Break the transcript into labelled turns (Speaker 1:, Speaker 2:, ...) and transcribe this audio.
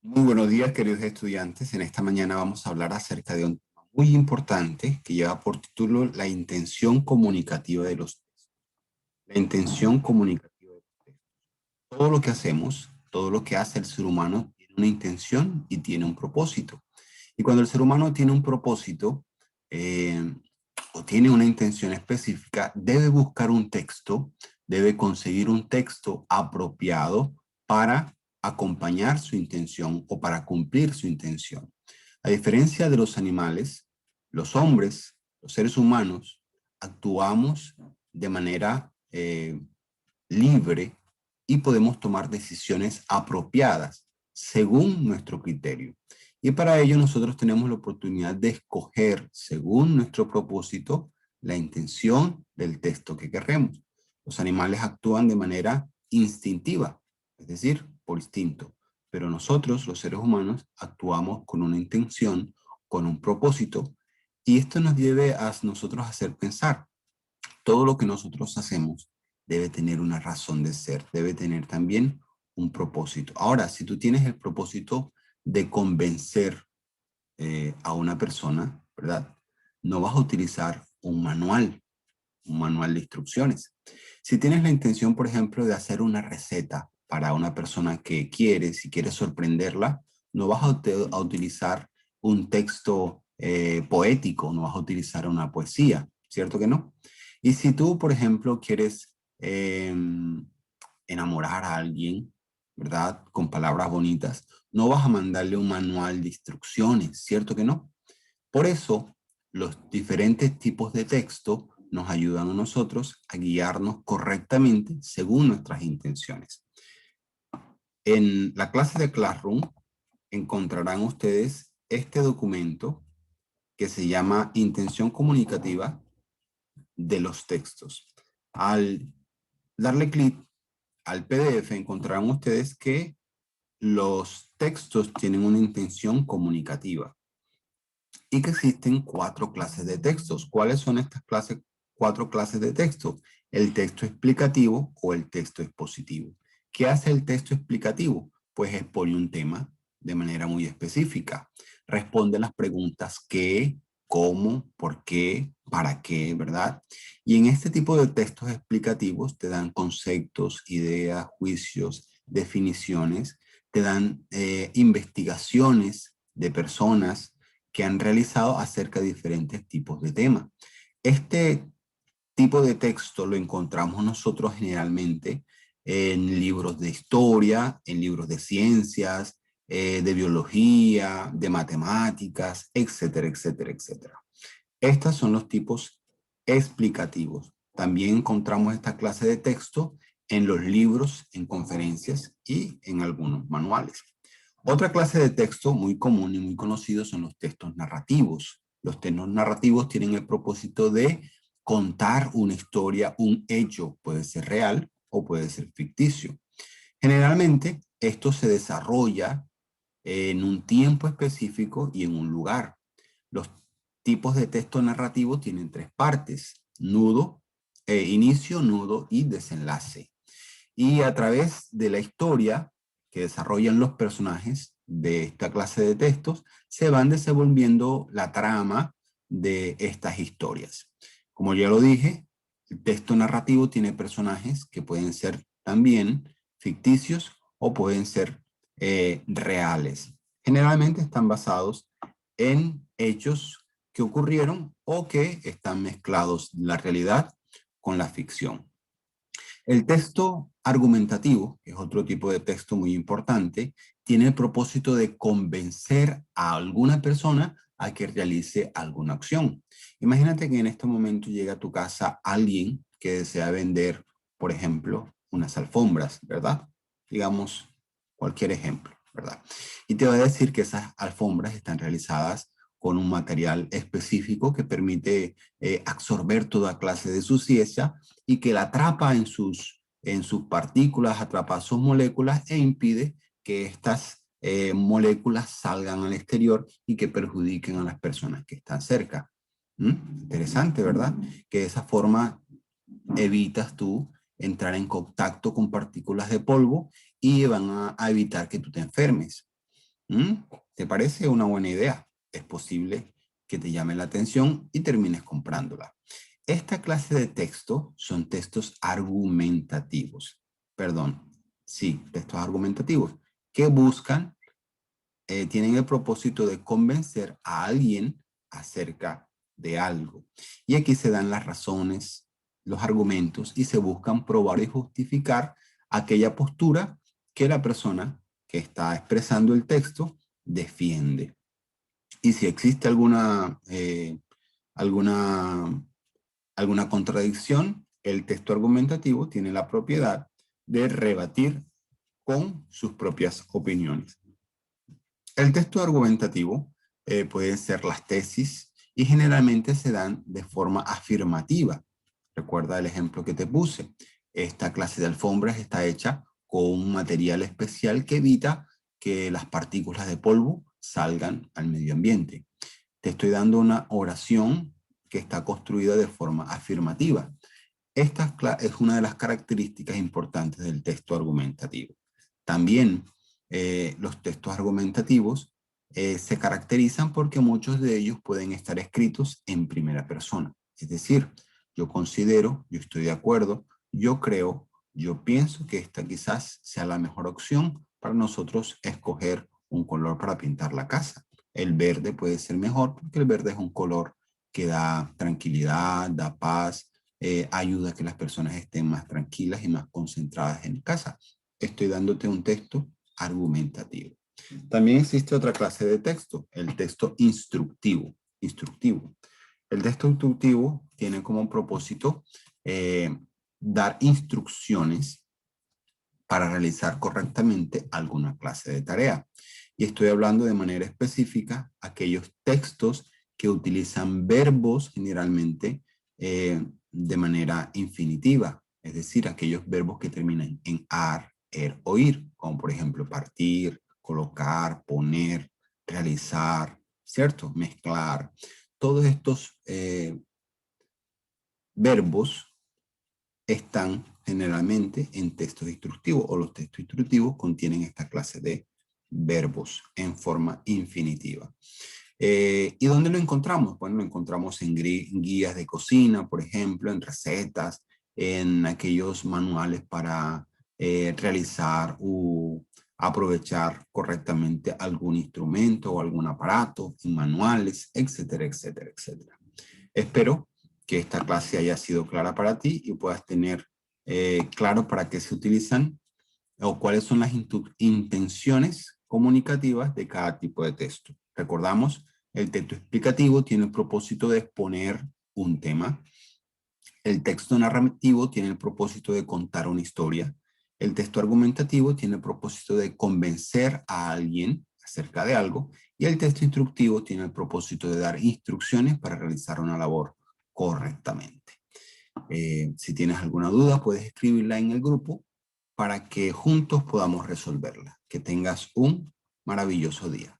Speaker 1: Muy buenos días, queridos estudiantes. En esta mañana vamos a hablar acerca de un tema muy importante que lleva por título la intención comunicativa de los textos. La intención comunicativa de los textos. Todo lo que hacemos, todo lo que hace el ser humano tiene una intención y tiene un propósito. Y cuando el ser humano tiene un propósito eh, o tiene una intención específica, debe buscar un texto, debe conseguir un texto apropiado para acompañar su intención o para cumplir su intención. A diferencia de los animales, los hombres, los seres humanos, actuamos de manera libre y podemos tomar decisiones apropiadas según nuestro criterio. Y para ello nosotros tenemos la oportunidad de escoger, según nuestro propósito, la intención del texto que queremos. Los animales actúan de manera instintiva, es decir, por instinto, pero nosotros, los seres humanos, actuamos con una intención, con un propósito, y esto nos debe a nosotros hacer pensar. Todo lo que nosotros hacemos debe tener una razón de ser, debe tener también un propósito. Ahora, si tú tienes el propósito de convencer a una persona, ¿verdad? No vas a utilizar un manual de instrucciones. Si tienes la intención, por ejemplo, de hacer una receta para una persona que quieres, si quieres sorprenderla, no vas a utilizar un texto poético, no vas a utilizar una poesía, ¿cierto que no? Y si tú, por ejemplo, quieres enamorar a alguien, ¿verdad? Con palabras bonitas, no vas a mandarle un manual de instrucciones, ¿cierto que no? Por eso, los diferentes tipos de texto nos ayudan a nosotros a guiarnos correctamente según nuestras intenciones. En la clase de Classroom encontrarán ustedes este documento que se llama Intención Comunicativa de los Textos. Al darle clic al PDF encontrarán ustedes que los textos tienen una intención comunicativa y que existen 4 clases de textos. ¿Cuáles son estas 4 clases de texto? El texto explicativo o el texto expositivo. ¿Qué hace el texto explicativo? Pues expone un tema de manera muy específica. Responde las preguntas qué, cómo, por qué, para qué, ¿verdad? Y en este tipo de textos explicativos te dan conceptos, ideas, juicios, definiciones, te dan investigaciones de personas que han realizado acerca de diferentes tipos de temas. Este tipo de texto lo encontramos nosotros generalmente en libros de historia, en libros de ciencias, de biología, de matemáticas, etcétera, etcétera, etcétera. Estos son los tipos explicativos. También encontramos esta clase de texto en los libros, en conferencias y en algunos manuales. Otra clase de texto muy común y muy conocido son los textos narrativos. Los textos narrativos tienen el propósito de contar una historia, un hecho, puede ser real o puede ser ficticio. Generalmente, esto se desarrolla en un tiempo específico y en un lugar. Los tipos de texto narrativo tienen 3 partes: nudo, inicio, nudo y desenlace. Y a través de la historia que desarrollan los personajes de esta clase de textos, se van desenvolviendo la trama de estas historias. Como ya lo dije, el texto narrativo tiene personajes que pueden ser también ficticios o pueden ser reales. Generalmente están basados en hechos que ocurrieron o que están mezclados la realidad con la ficción. El texto argumentativo, que es otro tipo de texto muy importante, tiene el propósito de convencer a alguna persona a que realice alguna acción. Imagínate que en este momento llega a tu casa alguien que desea vender, por ejemplo, unas alfombras, ¿verdad? Digamos, cualquier ejemplo, ¿verdad? Y te va a decir que esas alfombras están realizadas con un material específico que permite absorber toda clase de suciedad y que la atrapa en sus partículas, atrapa sus moléculas e impide que estas moléculas salgan al exterior y que perjudiquen a las personas que están cerca. Interesante, ¿verdad? Que de esa forma evitas tú entrar en contacto con partículas de polvo y van a evitar que tú te enfermes. ¿Te parece una buena idea? Es posible que te llame la atención y termines comprándola. Esta clase de texto son textos argumentativos. Perdón, sí, textos argumentativos que buscan, tienen el propósito de convencer a alguien acerca de algo. Y aquí se dan las razones, los argumentos y se buscan probar y justificar aquella postura que la persona que está expresando el texto defiende. Y si existe alguna contradicción, el texto argumentativo tiene la propiedad de rebatir con sus propias opiniones. El texto argumentativo pueden ser las tesis y generalmente se dan de forma afirmativa. Recuerda el ejemplo que te puse. Esta clase de alfombras está hecha con un material especial que evita que las partículas de polvo salgan al medio ambiente. Te estoy dando una oración que está construida de forma afirmativa. Esta es una de las características importantes del texto argumentativo. También los textos argumentativos se caracterizan porque muchos de ellos pueden estar escritos en primera persona. Es decir, yo considero, yo estoy de acuerdo, yo creo, yo pienso que esta quizás sea la mejor opción para nosotros escoger un color para pintar la casa. El verde puede ser mejor porque el verde es un color que da tranquilidad, da paz, ayuda a que las personas estén más tranquilas y más concentradas en casa. Estoy dándote un texto argumentativo. También existe otra clase de texto, el texto instructivo. El texto instructivo tiene como propósito dar instrucciones para realizar correctamente alguna clase de tarea. Y estoy hablando de manera específica aquellos textos que utilizan verbos generalmente de manera infinitiva, es decir, aquellos verbos que terminan en ar, er o ir, como por ejemplo partir, colocar, poner, realizar, ¿cierto? Mezclar. Todos estos verbos están generalmente en textos instructivos o los textos instructivos contienen esta clase de verbos en forma infinitiva. ¿Y dónde lo encontramos? Bueno, lo encontramos en guías de cocina, por ejemplo, en recetas, en aquellos manuales para realizar o aprovechar correctamente algún instrumento o algún aparato, en manuales, etcétera, etcétera, etcétera. Espero que esta clase haya sido clara para ti y puedas tener claro para qué se utilizan o cuáles son las intenciones comunicativas de cada tipo de texto. Recordamos, el texto explicativo tiene el propósito de exponer un tema. El texto narrativo tiene el propósito de contar una historia. El texto argumentativo tiene el propósito de convencer a alguien acerca de algo. Y el texto instructivo tiene el propósito de dar instrucciones para realizar una labor correctamente. Si tienes alguna duda, puedes escribirla en el grupo para que juntos podamos resolverla. Que tengas un maravilloso día.